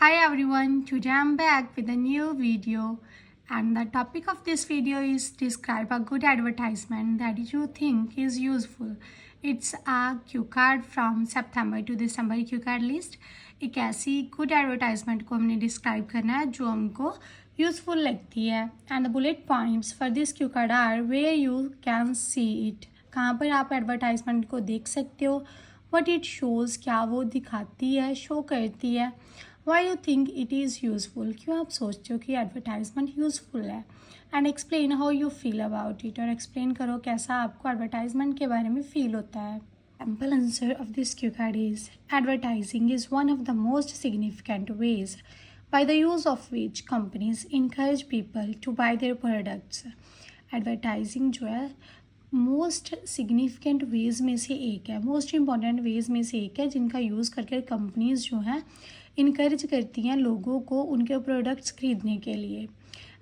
Hi everyone, today I'm back with a new video and the topic of this video is describe a good advertisement that you think is useful. It's a cue card from September to December cue card list. एक ऐसी good advertisement को हमने describe करना है जो हमको useful लगती है and the bullet points for this cue card are where you can see it. कहाँ पर आप advertisement को देख सकते हो, what it shows, क्या वो दिखाती है, show करती है, why you think it is useful, क्यों आप सोचते हो कि एडवर्टाइजमेंट यूज़फुल है, and explain how you feel about it, और एक्सप्लेन करो कैसा आपको एडवर्टाइजमेंट के बारे में फील होता है. Simple answer of this cue card is advertising is one of the most significant ways by the use of which companies encourage people to buy their products. Advertising जो है मोस्ट सिग्निफिकेंट वेज़ में से एक है, most important ways में से एक है जिनका यूज़ करके कंपनीज जो हैं इनकरेज करती हैं लोगों को उनके प्रोडक्ट्स खरीदने के लिए.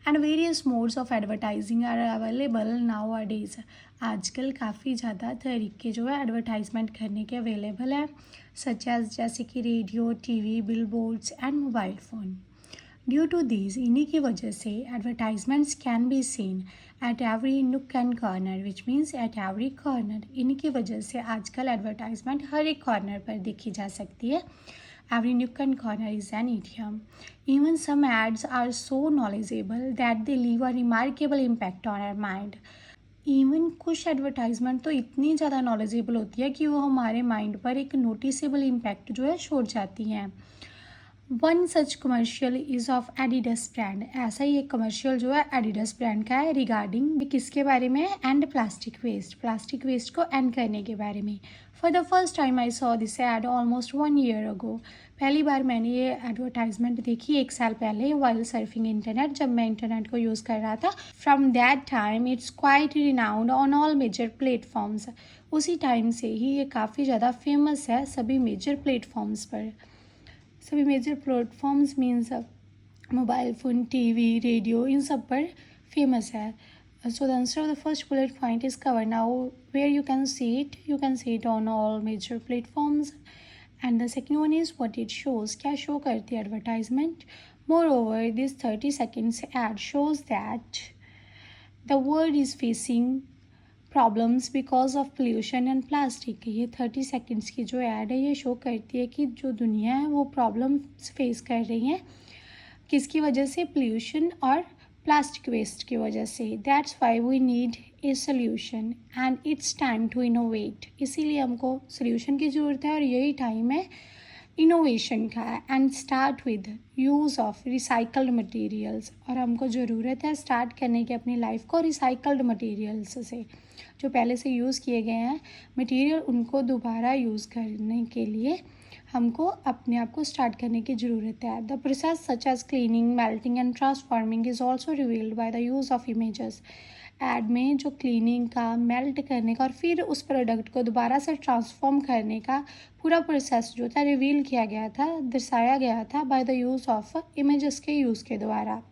And various modes of advertising are available nowadays. आजकल काफ़ी ज़्यादा तरीके जो है एडवर्टाइजमेंट करने के अवेलेबल है, सच एज जैसे कि radio, TV, billboards and mobile phone. Due to these, इन्हीं की वजह से advertisements can be seen at every nook and corner, which means at every corner. इन्हीं की वजह से आजकल एडवर्टाइजमेंट हर एक कॉर्नर पर देखी जा सकती है. Every nook and corner is an idiom. Even some ads are so knowledgeable that they leave a remarkable impact on our mind. Even कुछ एडवर्टाइजमेंट तो इतनी ज़्यादा नॉलेजेबल होती है कि वो हमारे माइंड पर एक नोटिसेबल इम्पैक्ट जो है छोड़ जाती हैं. One such commercial is of Adidas brand. ऐसा ही एक कमर्शियल जो है एडिडस ब्रांड का है रिगार्डिंग किसके बारे में, एंड प्लास्टिक वेस्ट को एंड करने के बारे में. For the first time I saw this ad almost 1 year ago. पहली बार मैंने ये एडवर्टाइजमेंट देखी 1 साल पहले वाइल सर्फिंग इंटरनेट, जब मैं इंटरनेट को यूज़ कर रहा था. From that time it's quite renowned on all major platforms. उसी टाइम से ही ये काफ़ी ज़्यादा फेमस है सभी मेजर प्लेटफॉर्म्स पर. सभी major platforms means mobile phone, TV, radio, इन सब पर फेमस है. So the answer of the first bullet point is covered. Now where you can see it on all major platforms. And the second one is what it shows. क्या show करती है advertisement? Moreover, this 30 seconds ad shows that the world is facing problems because of pollution and plastic. ये 30 seconds की जो add है ये show करती है कि जो दुनिया है वो प्रॉब्लम्स फेस कर रही हैं किसकी वजह से, पोल्यूशन और प्लास्टिक वेस्ट की वजह से. That's why we need a solution and it's time to innovate. इसीलिए हमको सोल्यूशन की ज़रूरत है और यही टाइम है इनोवेशन का. And start with use of recycled materials. और हमको ज़रूरत है स्टार्ट करने की अपनी लाइफ को रिसाइकल्ड मटेरियल्स से. जो पहले से यूज़ किए गए हैं मटेरियल उनको दोबारा यूज़ करने के लिए हमको अपने आप को स्टार्ट करने की ज़रूरत है. The process such as cleaning, melting and transforming is also revealed by the use of images. Ad में जो क्लीनिंग का, मेल्ट करने का और फिर उस प्रोडक्ट को दोबारा से ट्रांसफॉर्म करने का पूरा प्रोसेस जो था रिवील किया गया था, दर्शाया गया था by the use of images के यूज़ के द्वारा.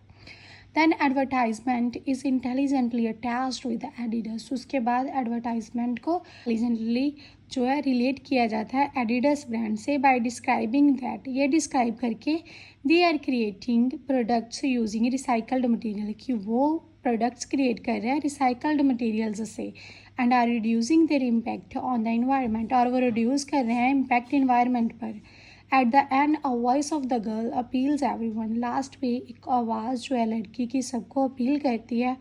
Then advertisement is intelligently attached with Adidas. उसके बाद एडवर्टाइजमेंट को इंटेलिजेंटली जो है रिलेट किया जाता है एडिडस ब्रांड से बाय डिस्क्राइबिंग दैट, ये डिस्क्राइब करके they are creating products using recycled material, कि वो प्रोडक्ट्स क्रिएट कर रहे हैं रिसाइकल्ड मटेरियल्स से. And are reducing their impact on the environment, और वो रिड्यूस कर रहे हैं इम्पैक्ट इन्वायरमेंट पर. At the end a voice of the girl appeals everyone. Last पे एक आवाज़ जो है लड़की की सबको अपील करती है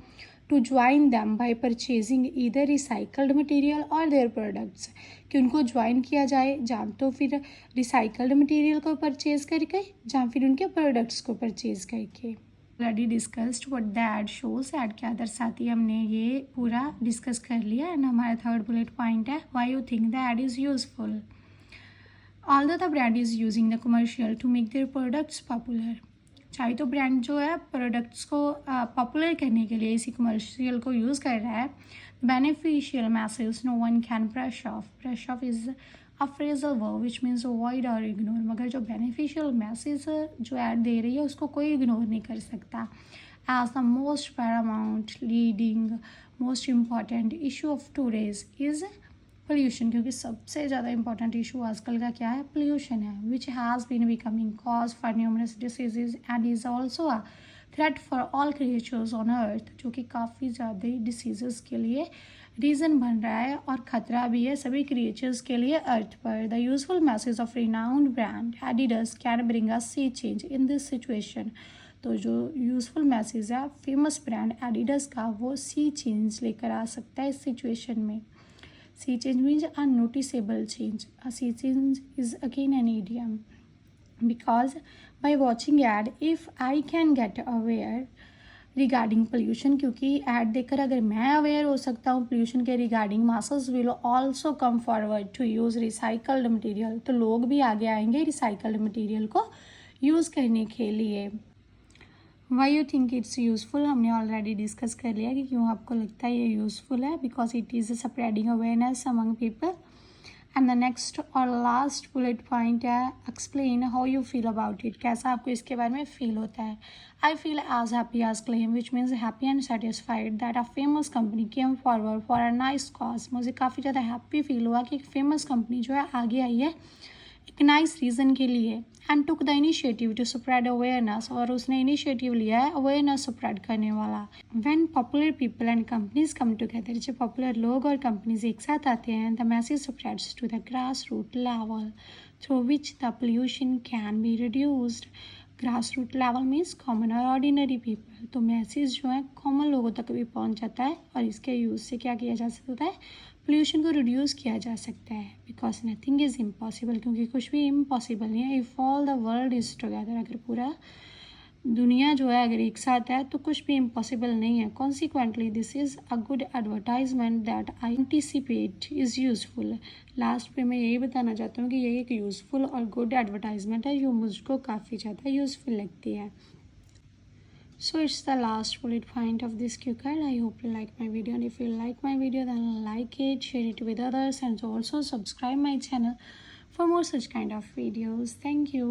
to join them by purchasing either recycled material और देयर प्रोडक्ट्स, कि उनको ज्वाइन किया जाए जहाँ तो फिर रिसाइकल्ड मटेरियल को परचेज़ करके जहाँ फिर उनके प्रोडक्ट्स को परचेज़ करके. Already discussed what the ad shows. Ad क्या दर्शाती है हमने ये पूरा डिस्कस कर लिया. एंड हमारा थर्ड बुलेट पॉइंट है why you think the ad is useful. Although the brand is using the commercial to make their products popular, चाहे तो ब्रांड जो है प्रोडक्ट्स को पॉपुलर करने के लिए इसी कमर्शियल को यूज़ कर रहा है. Beneficial message no one can brush off. Brush off is a phrasal verb which means avoid और इग्नोर. मगर जो बेनिफिशियल मैसेज जो ऐड दे रही है उसको कोई इग्नोर नहीं कर सकता. As the most paramount leading most important issue of today's is pollution, क्योंकि सबसे ज़्यादा इंपॉर्टेंट इशू आजकल का क्या है, पोल्यूशन है, which has been becoming cause for numerous diseases and is also a threat for all creatures on earth, जो कि काफ़ी ज़्यादा डिसीजेस के लिए रीज़न बन रहा है और ख़तरा भी है सभी क्रिएचर्स के लिए अर्थ पर। The useful message of renowned brand Adidas can bring a sea change in this situation. तो जो यूज़फुल मैसेज है फेमस ब्रांड एडिडास का, वो सी चेंज लेकर आ सकता है इस सिचुएशन में। Sea change means a noticeable change. A sea change is again an idiom. Because by watching ad, if I can get aware regarding pollution, क्योंकि ad देखकर अगर मैं aware हो सकता हूँ pollution के regarding, masses will also come forward to use recycled material. तो लोग भी आगे आएंगे recycled material को यूज़ करने के लिए। Why you think it's useful, हमने ऑलरेडी डिस्कस कर लिया कि क्यों आपको लगता है ये यूज़फुल है, because it is spreading awareness among people. And the next और लास्ट बुलेट पॉइंट है explain how you feel about it, कैसा आपको इसके बारे में फील होता है। I feel as happy as clam, which means happy and satisfied that a famous company came forward for a nice cause. मुझे काफ़ी ज़्यादा हैप्पी फील हुआ कि एक फेमस कंपनी जो है आगे आई है एक नाइस रीज़न के लिए, and took the initiative to spread awareness, और उसने इनिशिएटिव लिया है अवेयरनेस स्प्रेड करने वाला। When popular people and companies come together, जब पॉपुलर लोग और कंपनीज एक साथ आते हैं, the message spreads to the grass root level through which the pollution can be reduced. Grass root level means common और ऑर्डिनरी पीपल। तो मैसेज जो है कॉमन लोगों तक भी पहुंच जाता है और इसके यूज़ से क्या किया जा सकता है, पोल्यूशन को रिड्यूस किया जा सकता है। बिकॉज नथिंग इज़ इम्पॉसिबल, क्योंकि कुछ भी इम्पॉसिबल नहीं है। If all the world is together, अगर पूरा दुनिया जो है अगर एक साथ है तो कुछ भी इम्पॉसिबल नहीं है। Consequently this is a good advertisement that I anticipate is useful. Last पे मैं यही बताना चाहता हूँ कि ये एक यूज़फुल और गुड एडवर्टाइजमेंट है जो मुझको काफ़ी ज़्यादा यूज़फुल लगती है। So it's the last bullet point of this cue card. I hope you like my video, and if you like my video then like it, share it with others, and also subscribe my channel for more such kind of videos. Thank you.